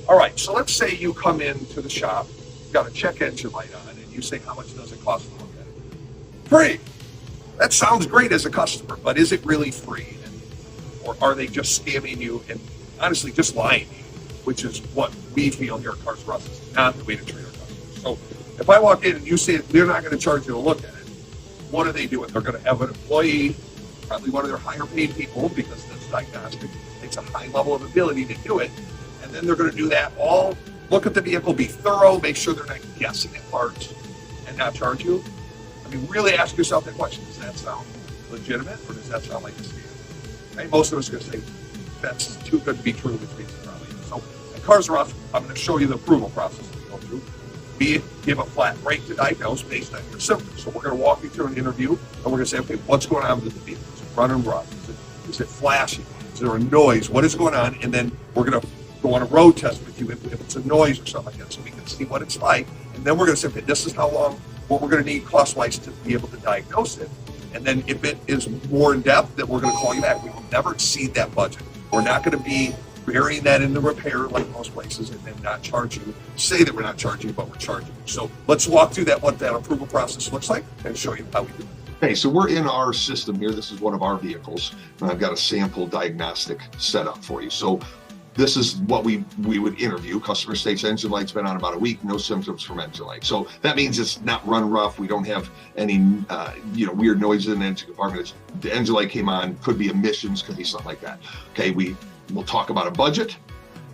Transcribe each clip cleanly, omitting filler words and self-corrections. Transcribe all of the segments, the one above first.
All right, so let's say you come into the shop, got a check engine light on, and you say, how much does it cost to look at it? Free. That sounds great as a customer, but is it really free? Or are they just scamming you and honestly just lying to you, which is what we feel here at Cars for Us is not the way to treat our customers. So if I walk in and you say they're not going to charge you to look at it, what are they doing? They're going to have an employee, probably one of their higher paid people, because this diagnostic takes a high level of ability to do it. And then they're going to do that all, look at the vehicle, be thorough, make sure they're not guessing at parts and not charge you. I mean, really ask yourself that question. Does that sound legitimate or does that sound like a scam? Okay, most of us are going to say that's too good to be true, which means it probably is. So at Cars for Us, I'm going to show you the approval process that we go through. We give a flat rate to diagnose based on your symptoms. So we're going to walk you through an interview and we're going to say, okay, what's going on with the vehicle? Is it running rough? Is it flashing? Is there a noise? What is going on? And then we're going to go on a road test with you if it's a noise or something like that, so we can see what it's like. And then we're going to say, okay, this is how long, what we're going to need cost-wise to be able to diagnose it. And then if it is more in depth, then we're going to call you back. We will never exceed that budget. We're not going to be burying that in the repair like most places and then not charge you. Say that we're not charging you, but we're charging you. So let's walk through that, what that approval process looks like, and show you how we do it. Okay, so we're in our system here. This is one of our vehicles, and I've got a sample diagnostic set up for you. So this is what we would interview. Customer states engine light's been on about a week, no symptoms from engine light. So that means it's not run rough. We don't have any weird noises in the engine compartment. The engine light came on, could be emissions, could be something like that. Okay, we'll talk about a budget,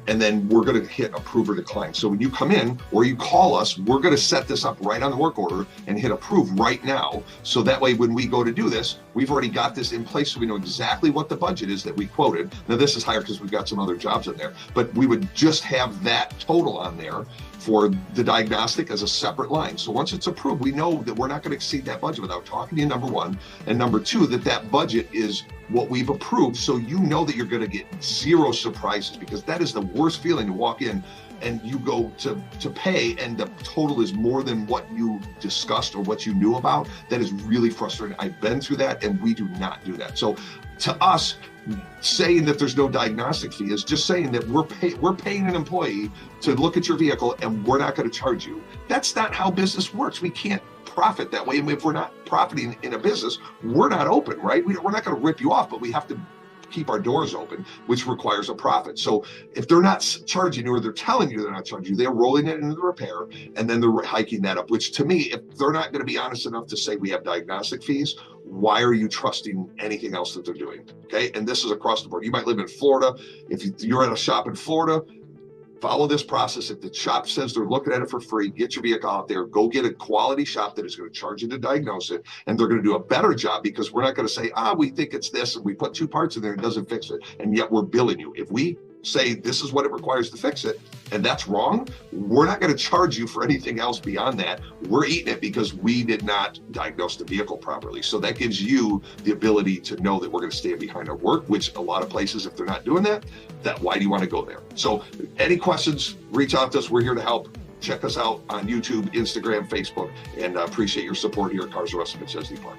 and then we're going to hit approve or decline. So when you come in or you call us, we're going to set this up right on the work order and hit approve right now. So that way, when we go to do this, we've already got this in place, so we know exactly what the budget is that we quoted. Now this is higher because we've got some other jobs in there, but we would just have that total on there for the diagnostic as a separate line. So once it's approved, we know that we're not going to exceed that budget without talking to you, number one, and number two, that budget is what we've approved. So you know that you're going to get zero surprises, because that is the worst feeling to walk in and you go to pay and the total is more than what you discussed or what you knew about. That is really frustrating. I've been through that, and we do not do that. So to us, saying that there's no diagnostic fee is just saying that we're paying an employee to look at your vehicle and we're not going to charge you. That's not how business works. We can't profit that way. And if we're not profiting in a business, we're not open, right? We're not going to rip you off, but we have to keep our doors open, which requires a profit. So if they're not charging you, or they're telling you they're not charging you, they're rolling it into the repair and then they're hiking that up, which to me, if they're not going to be honest enough to say we have diagnostic fees, why are you trusting anything else that they're doing? Okay. And this is across the board. You might live in Florida. If you're at a shop in Florida, follow this process. If the shop says they're looking at it for free, get your vehicle out there, go get a quality shop that is going to charge you to diagnose it. And they're going to do a better job, because we're not going to say, we think it's this, and we put two parts in there and it doesn't fix it. And yet we're billing you. If we say this is what it requires to fix it, and that's wrong, we're not going to charge you for anything else beyond that. We're eating it because we did not diagnose the vehicle properly. So that gives you the ability to know that we're going to stand behind our work, which a lot of places, if they're not doing that, why do you want to go there? So any questions, reach out to us. We're here to help. Check us out on YouTube, Instagram, Facebook, and appreciate your support here at Cars for Us in Chesney Park.